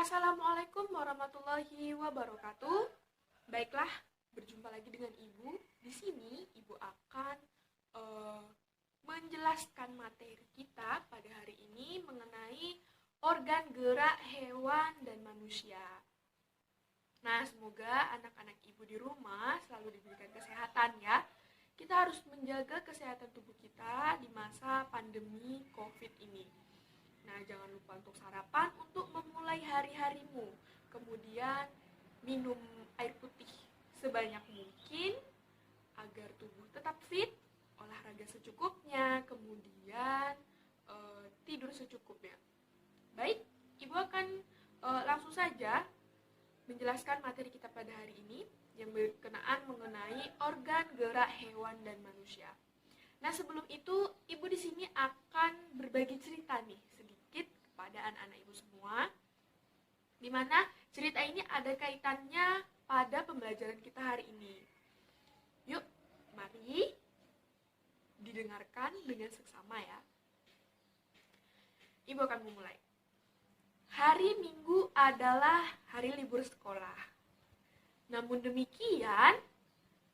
Assalamualaikum warahmatullahi wabarakatuh. Baiklah, berjumpa lagi dengan Ibu. Di sini Ibu akan menjelaskan materi kita pada hari ini mengenai organ gerak hewan dan manusia. Nah, semoga anak-anak Ibu di rumah selalu diberikan kesehatan ya. Kita harus menjaga kesehatan tubuh kita di masa pandemi COVID ini. Nah, jangan lupa untuk sarapan untuk memulai hari-harimu. Kemudian minum air putih sebanyak mungkin agar tubuh tetap fit, olahraga secukupnya, kemudian tidur secukupnya. Baik, Ibu akan langsung saja menjelaskan materi kita pada hari ini yang berkenaan mengenai organ gerak hewan dan manusia. Nah, sebelum itu Ibu di sini akan berbagi cerita nih sedikit kepada anak-anak Ibu semua, di mana cerita ini ada kaitannya pada pembelajaran kita hari ini. Yuk, mari didengarkan dengan seksama ya. Ibu akan memulai. Hari Minggu adalah hari libur sekolah. Namun demikian,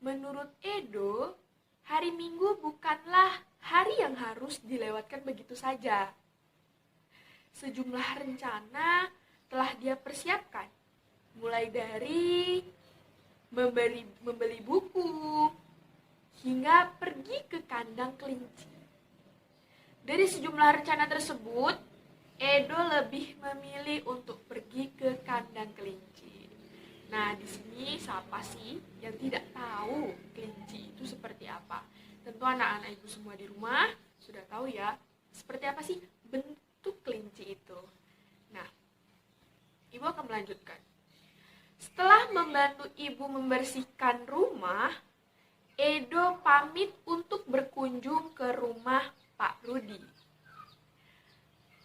menurut Edo, hari Minggu bukanlah hari yang harus dilewatkan begitu saja. Sejumlah rencana telah dia persiapkan, mulai dari membeli buku, hingga pergi ke kandang kelinci. Dari sejumlah rencana tersebut, Edo lebih memilih untuk pergi ke kandang kelinci. Nah, di sini siapa sih yang tidak tahu kelinci itu seperti apa? Tentu anak-anak Ibu semua di rumah sudah tahu ya, seperti apa sih bentuk kelinci itu. Nah, Ibu akan melanjutkan. Setelah membantu Ibu membersihkan rumah, Edo pamit untuk berkunjung ke rumah Pak Rudi.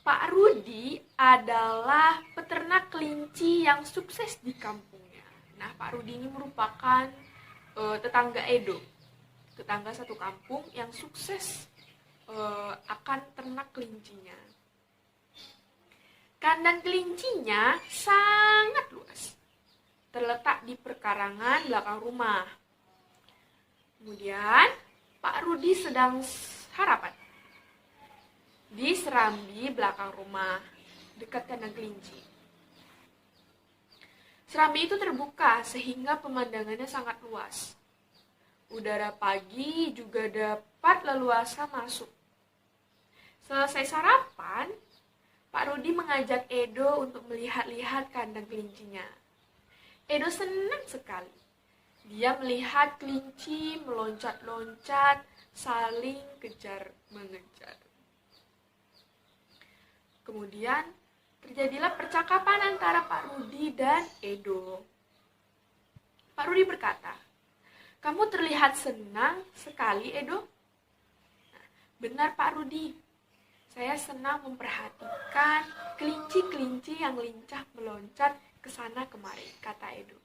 Pak Rudi adalah peternak kelinci yang sukses di kampungnya. Nah, Pak Rudi ini merupakan tetangga Edo, tetangga satu kampung yang sukses akan ternak kelincinya. Kandang kelincinya sangat luas, terletak di perkarangan belakang rumah. Kemudian, Pak Rudi sedang sarapan di serambi belakang rumah, dekat kandang kelinci. Serambi itu terbuka sehingga pemandangannya sangat luas. Udara pagi juga dapat leluasa masuk. Selesai sarapan, Pak Rudi mengajak Edo untuk melihat-lihat kandang kelincinya. Edo senang sekali. Dia melihat kelinci meloncat-loncat, saling kejar-mengejar. Kemudian, terjadilah percakapan antara Pak Rudi dan Edo. Pak Rudi berkata, "Kamu terlihat senang sekali, Edo." Nah, benar Pak Rudi, saya senang memperhatikan kelinci-kelinci yang lincah meloncat ke sana kemari, kata Edo.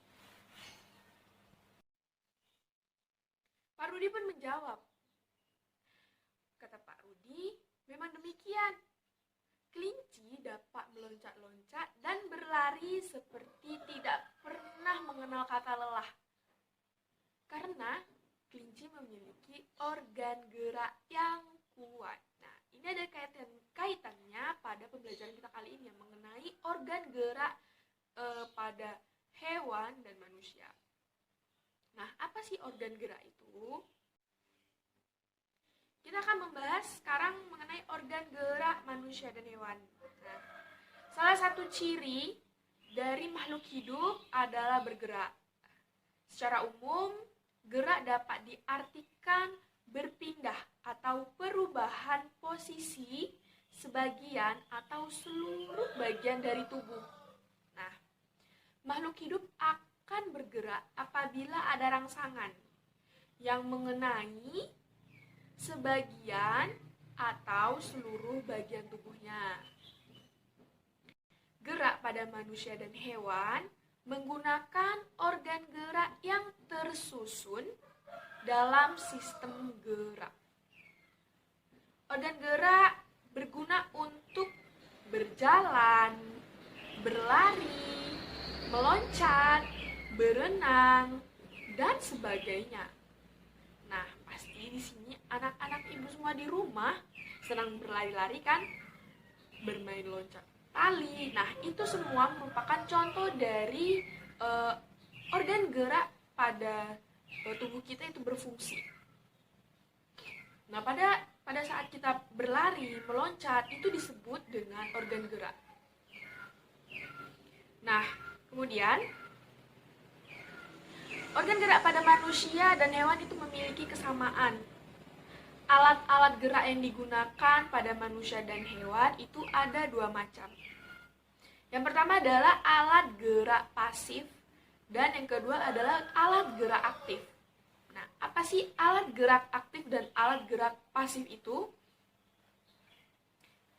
Pak Rudi pun menjawab. Kata Pak Rudi, memang demikian. Kelinci dapat meloncat-loncat dan berlari seperti tidak pernah mengenal kata lelah. Karena kelinci memiliki organ gerak yang kuat. Nah, ini ada kaitannya pada pembelajaran kita kali ini mengenai organ gerak pada hewan dan manusia. Nah, apa sih organ gerak itu? Kita akan membahas sekarang mengenai organ gerak manusia dan hewan. Nah, salah satu ciri dari makhluk hidup adalah bergerak. Secara umum, gerak dapat diartikan berpindah atau perubahan posisi sebagian atau seluruh bagian dari tubuh. Nah, makhluk hidup akan bergerak apabila ada rangsangan yang mengenai sebagian atau seluruh bagian tubuhnya. Gerak pada manusia dan hewan menggunakan organ gerak yang tersusun dalam sistem gerak. Organ gerak berguna untuk berjalan, berlari, meloncat, berenang, dan sebagainya. Nah, pasti di sini anak-anak ibu semua di rumah senang berlari-lari kan? Bermain loncat tali. Nah, itu semua merupakan contoh dari organ gerak pada tubuh kita itu berfungsi. Nah, pada saat kita berlari, meloncat, itu disebut dengan organ gerak. Nah, kemudian organ gerak pada manusia dan hewan itu memiliki kesamaan. Alat-alat gerak yang digunakan pada manusia dan hewan itu ada dua macam. Yang pertama adalah alat gerak pasif dan yang kedua adalah alat gerak aktif. Nah, apa sih alat gerak aktif dan alat gerak pasif itu?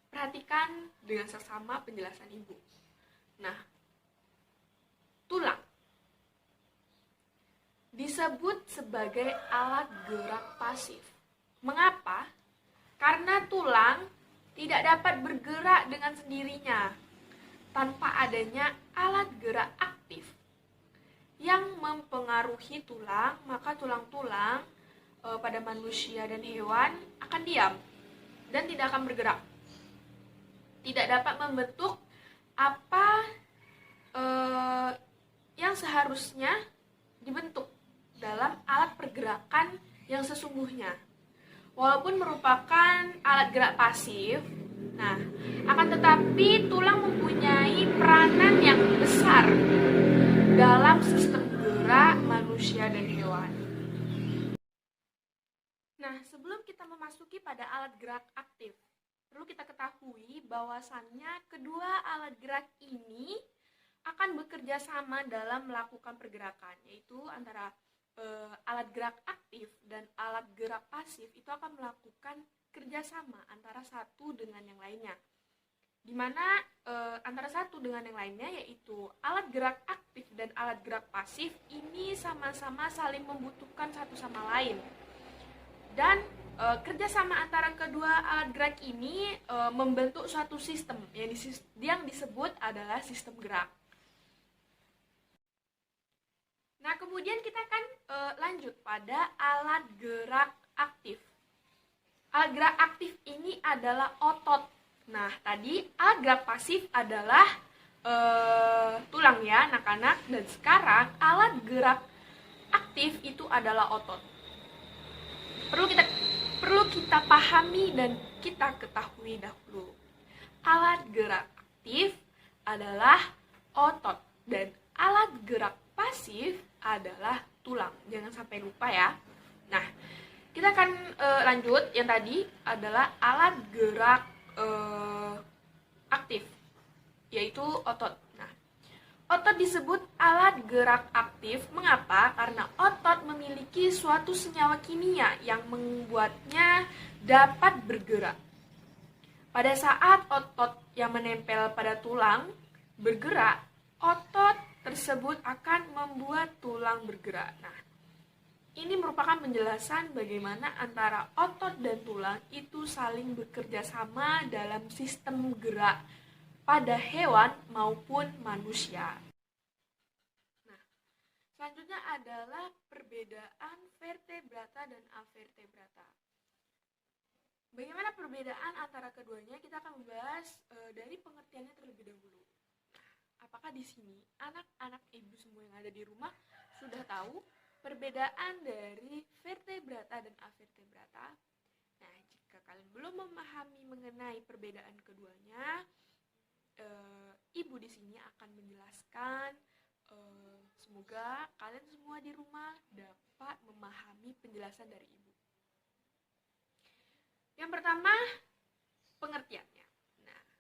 Perhatikan dengan seksama penjelasan ibu. Nah, tulang disebut sebagai alat gerak pasif. Mengapa? Karena tulang tidak dapat bergerak dengan sendirinya tanpa adanya alat gerak aktif yang mempengaruhi tulang, maka tulang-tulang pada manusia dan hewan akan diam dan tidak akan bergerak. Tidak dapat membentuk apa yang seharusnya dibentuk dalam alat pergerakan yang sesungguhnya. Walaupun merupakan alat gerak pasif, nah, akan tetapi tulang mempunyai peranan yang besar dalam sistem gerak manusia dan hewan. Nah, sebelum kita memasuki pada alat gerak aktif, perlu kita ketahui bahwasannya kedua alat gerak ini akan bekerja sama dalam melakukan pergerakan, yaitu antara alat gerak aktif dan alat gerak pasif itu akan melakukan kerjasama antara satu dengan yang lainnya. Di mana antara satu dengan yang lainnya yaitu alat gerak aktif dan alat gerak pasif ini sama-sama saling membutuhkan satu sama lain. Dan kerjasama antara kedua alat gerak ini membentuk suatu sistem yang disebut adalah sistem gerak. Nah, kemudian kita akan lanjut pada alat gerak aktif. Alat gerak aktif ini adalah otot. Nah, tadi alat gerak pasif adalah tulang ya, anak-anak. Dan sekarang alat gerak aktif itu adalah otot. Perlu kita pahami dan kita ketahui dahulu. Alat gerak aktif adalah otot dan alat gerak pasif adalah tulang. Jangan sampai lupa ya. Nah, kita akan lanjut. Yang tadi adalah alat gerak aktif, yaitu otot. Nah, otot disebut alat gerak aktif. Mengapa? Karena otot memiliki suatu senyawa kimia yang membuatnya dapat bergerak. Pada saat otot yang menempel pada tulang bergerak, otot tersebut akan membuat tulang bergerak. Nah, ini merupakan penjelasan bagaimana antara otot dan tulang itu saling bekerja sama dalam sistem gerak pada hewan maupun manusia. Nah, selanjutnya adalah perbedaan vertebrata dan avertebrata. Bagaimana perbedaan antara keduanya? Kita akan membahas dari pengertiannya terlebih dahulu. Apakah di sini anak-anak ibu semua yang ada di rumah sudah tahu perbedaan dari vertebrata dan avertebrata? Nah, jika kalian belum memahami mengenai perbedaan keduanya, ibu di sini akan menjelaskan. Semoga kalian semua di rumah dapat memahami penjelasan dari ibu. Yang pertama, pengertiannya.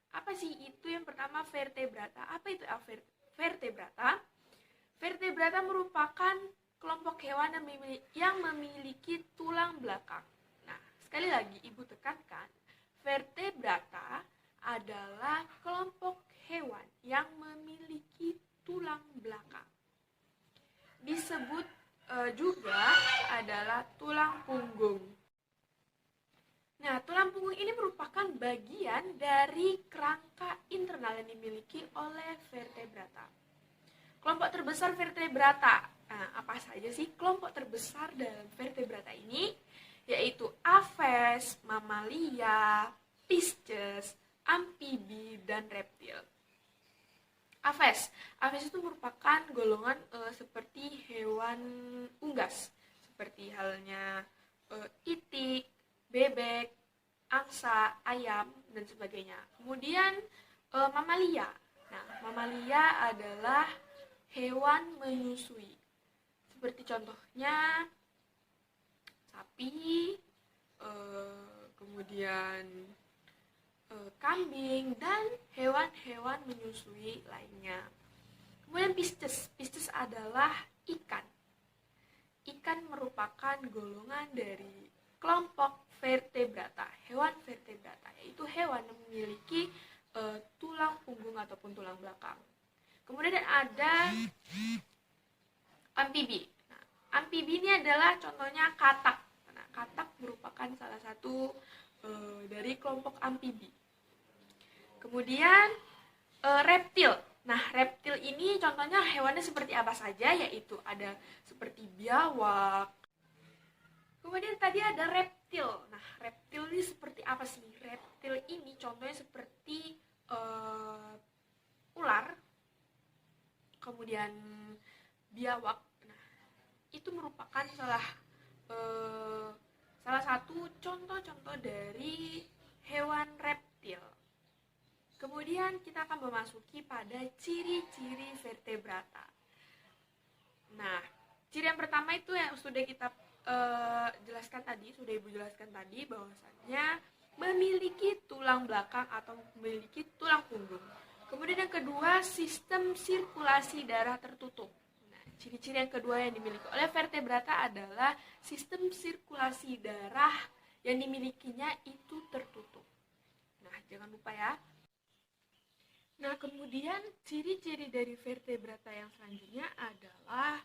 Apa sih itu? Yang pertama, vertebrata. Apa itu vertebrata? Vertebrata merupakan kelompok hewan yang memiliki tulang belakang. Nah, sekali lagi ibu tekankan, vertebrata adalah kelompok hewan yang memiliki tulang belakang. Disebut juga adalah tulang punggung. Nah, tulang punggung ini merupakan bagian dari kerangka internal yang dimiliki oleh vertebrata. Kelompok terbesar vertebrata. Nah, apa saja sih kelompok terbesar dalam vertebrata ini? Yaitu aves, mamalia, pisces, amfibi, dan reptil. Aves itu merupakan golongan seperti hewan unggas, seperti halnya itik, bebek, angsa, ayam, dan sebagainya. Kemudian mamalia. Nah, mamalia adalah hewan menyusui. Seperti contohnya sapi, kemudian kambing, dan hewan-hewan menyusui lainnya. Kemudian Pisces adalah ikan. Ikan merupakan golongan dari kelompok vertebrata, hewan vertebrata, yaitu hewan yang memiliki tulang punggung ataupun tulang belakang. Kemudian ada amfibi. Nah, amfibi ini adalah contohnya katak. Nah, katak merupakan salah satu dari kelompok amfibi. Kemudian reptil. Nah, reptil ini contohnya hewannya seperti apa saja, yaitu ada seperti biawak. Kemudian tadi ada reptil. Nah, reptil ini seperti apa sih? Reptil ini contohnya seperti ular, kemudian biawak. Nah, itu merupakan salah satu contoh-contoh dari hewan reptil. Kemudian kita akan memasuki pada ciri-ciri vertebrata. Nah, ciri yang pertama itu yang sudah kita jelaskan tadi, sudah Ibu jelaskan tadi, bahwasannya memiliki tulang belakang atau memiliki tulang punggung. Kemudian yang kedua, sistem sirkulasi darah tertutup. Nah, ciri-ciri yang kedua yang dimiliki oleh vertebrata adalah sistem sirkulasi darah yang dimilikinya itu tertutup. Nah, jangan lupa ya. Nah, kemudian ciri-ciri dari vertebrata yang selanjutnya adalah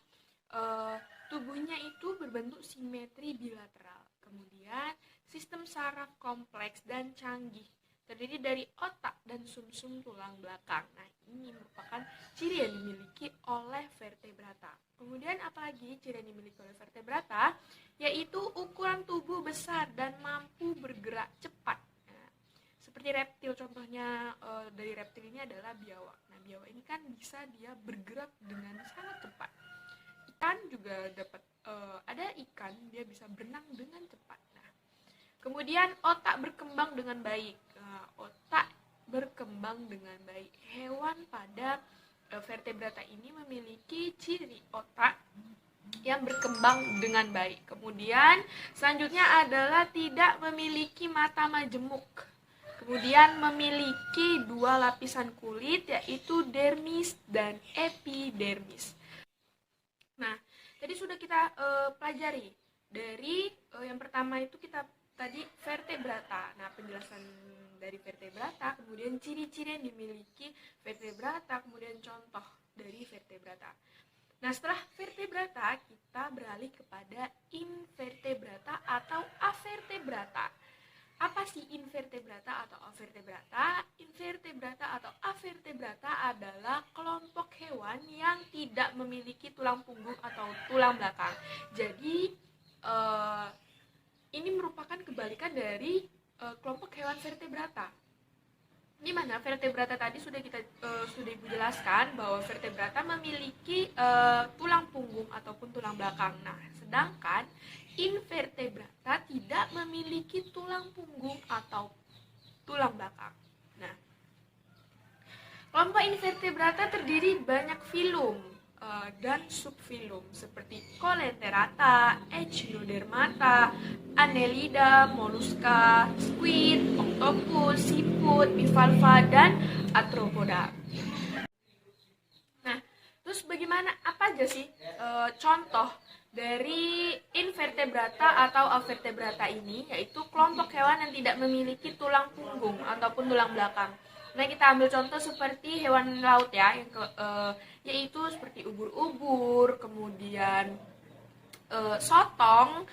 tubuhnya itu berbentuk simetri bilateral. Kemudian sistem saraf kompleks dan canggih, terdiri dari otak dan sumsum tulang belakang. Nah, ini merupakan ciri yang dimiliki oleh vertebrata. Kemudian apalagi ciri yang dimiliki oleh vertebrata, yaitu ukuran tubuh besar dan mampu bergerak cepat. Nah, seperti reptil, contohnya dari reptil ini adalah biawak. Nah, biawak ini kan bisa dia bergerak dengan sangat cepat. Ikan juga dapat ada ikan dia bisa berenang dengan cepat. Nah, kemudian otak berkembang dengan baik. Otak berkembang dengan baik. Hewan pada vertebrata ini memiliki ciri otak yang berkembang dengan baik. Kemudian selanjutnya adalah tidak memiliki mata majemuk. Kemudian memiliki dua lapisan kulit, yaitu dermis dan epidermis. Nah, tadi sudah kita pelajari dari yang pertama itu kita tadi vertebrata. Nah, penjelasan dari vertebrata, kemudian ciri-ciri yang dimiliki vertebrata, kemudian contoh dari vertebrata. Nah, setelah vertebrata kita beralih kepada invertebrata atau avertebrata. Apa sih invertebrata atau avertebrata? Invertebrata atau avertebrata adalah kelompok hewan yang tidak memiliki tulang punggung atau tulang belakang. Jadi ini merupakan kebalikan dari kelompok hewan vertebrata. Di mana vertebrata tadi sudah Ibu jelaskan bahwa vertebrata memiliki tulang punggung ataupun tulang belakang. Nah, sedangkan invertebrata tidak memiliki tulang punggung atau tulang belakang. Nah, kelompok invertebrata terdiri banyak filum dan subfilum seperti Coleterata, Echinodermata, Annelida, Mollusca, squid, octopus, siput, bivalva, dan arthropoda. Nah, terus bagaimana, apa aja sih contoh dari invertebrata atau avertebrata ini, yaitu kelompok hewan yang tidak memiliki tulang punggung ataupun tulang belakang. Nah, kita ambil contoh seperti hewan laut ya, yaitu seperti ubur-ubur, kemudian sotong,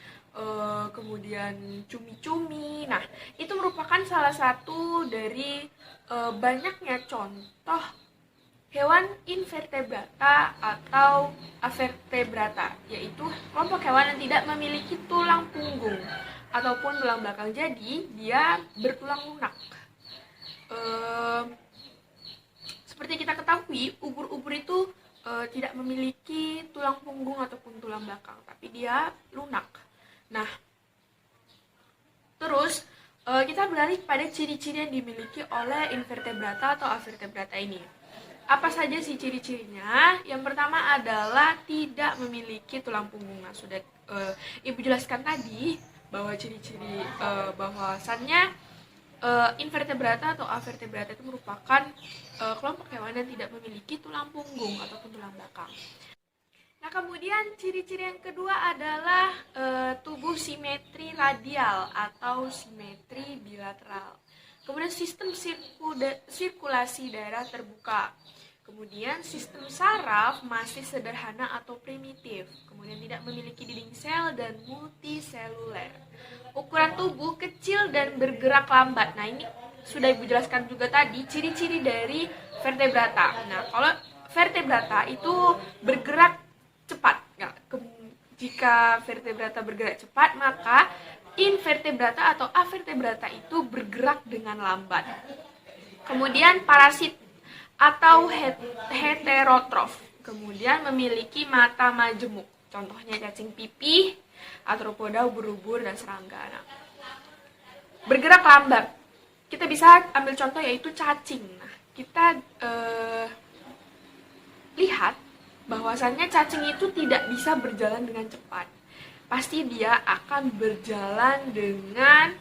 kemudian cumi-cumi. Nah, itu merupakan salah satu dari banyaknya contoh hewan invertebrata atau avertebrata, yaitu kelompok hewan yang tidak memiliki tulang punggung ataupun tulang belakang, jadi dia bertulang lunak. Seperti kita ketahui, ubur-ubur itu tidak memiliki tulang punggung ataupun tulang belakang, tapi dia lunak. Nah, terus kita beralih pada ciri-ciri yang dimiliki oleh invertebrata atau avertebrata ini. Apa saja sih ciri-cirinya? Yang pertama adalah tidak memiliki tulang punggung. Nah, sudah Ibu jelaskan tadi bahwa ciri-ciri bahwasannya invertebrata atau avertebrata itu merupakan kelompok hewan yang tidak memiliki tulang punggung ataupun tulang belakang. Nah, kemudian ciri-ciri yang kedua adalah tubuh simetri radial atau simetri bilateral. Kemudian sistem sirkulasi darah terbuka. Kemudian sistem saraf masih sederhana atau primitif. Kemudian tidak memiliki dinding sel dan multiseluler. Ukuran tubuh kecil dan bergerak lambat. Nah, ini sudah Ibu jelaskan juga tadi ciri-ciri dari vertebrata. Nah, kalau vertebrata itu bergerak cepat. Nah, jika vertebrata bergerak cepat, maka invertebrata atau avertebrata itu bergerak dengan lambat. Kemudian parasit atau heterotrof. Kemudian memiliki mata majemuk. Contohnya cacing pipih, arthropoda, ubur-ubur, dan serangga. Nah, bergerak lambat. Kita bisa ambil contoh yaitu cacing. Nah, kita lihat bahwasannya cacing itu tidak bisa berjalan dengan cepat. Pasti dia akan berjalan dengan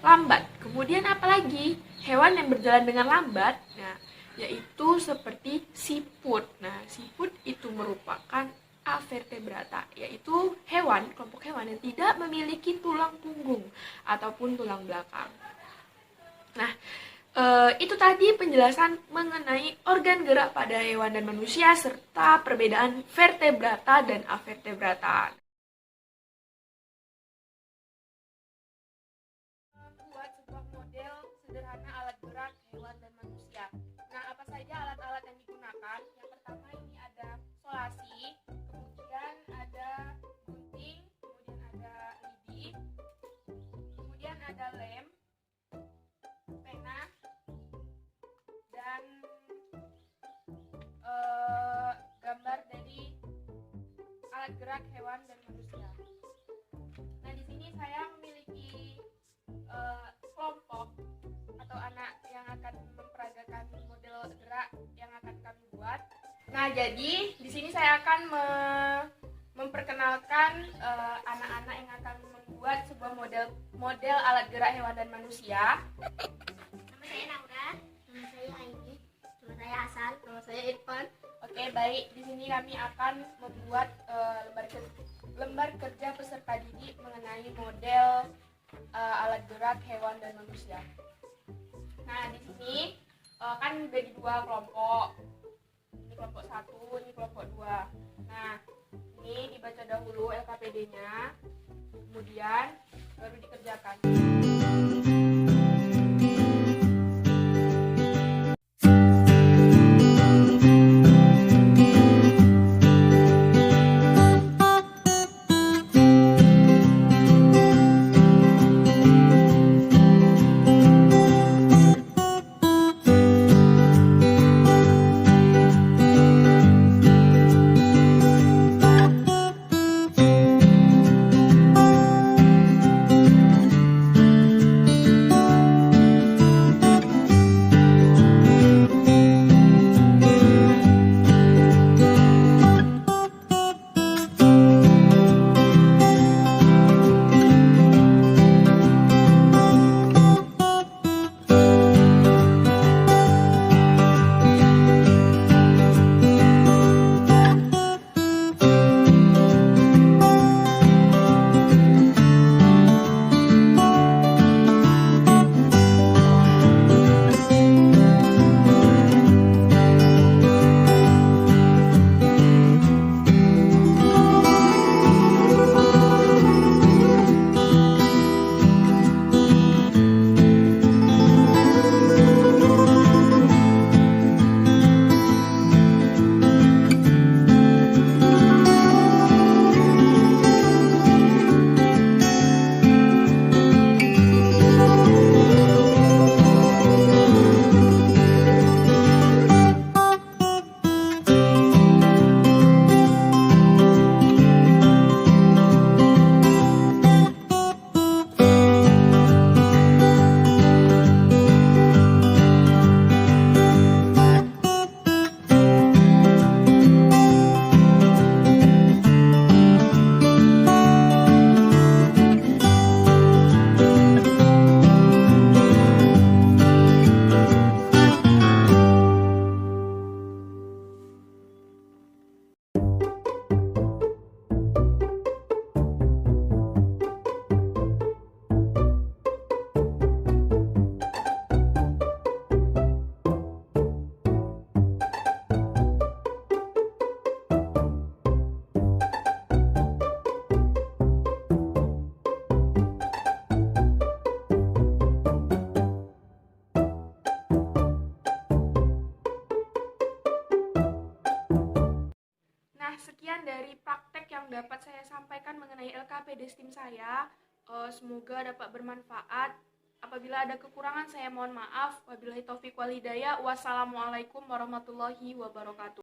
lambat. Kemudian apalagi hewan yang berjalan dengan lambat, nah, yaitu seperti siput. Nah, siput itu merupakan avertebrata, yaitu kelompok hewan yang tidak memiliki tulang punggung ataupun tulang belakang. Nah, itu tadi penjelasan mengenai organ gerak pada hewan dan manusia serta perbedaan vertebrata dan avertebrata. Buat sebuah model sederhana alat gerak hewan dan manusia. Nah, apa saja alat-alat yang digunakan? Yang pertama ini ada solasi, kemudian ada gunting, kemudian ada lidi, kemudian ada lem, pena, dan gambar dari alat gerak hewan dan manusia. Nah, di sini saya memiliki kelompok atau anak yang akan memperagakan model gerak yang akan kami buat. Nah, jadi di sini saya akan memperkenalkan anak-anak yang akan membuat sebuah model alat gerak hewan dan manusia. Nama saya Naura, nama saya Aini, nama saya Hasan, nama saya Irfan. Oke, baik. Di sini kami akan membuat lembar kerja peserta didik mengenai model alat gerak hewan dan manusia. Nah, di sini kan bagi dua kelompok. Ini kelompok 1, ini kelompok 2. Nah, ini dibaca dahulu LKPD-nya, kemudian baru dikerjakan. dapat saya sampaikan mengenai LKP Destim saya. Semoga dapat bermanfaat. Apabila ada kekurangan saya mohon maaf. Wabillahi taufiq wal hidayah. Wassalamualaikum warahmatullahi wabarakatuh.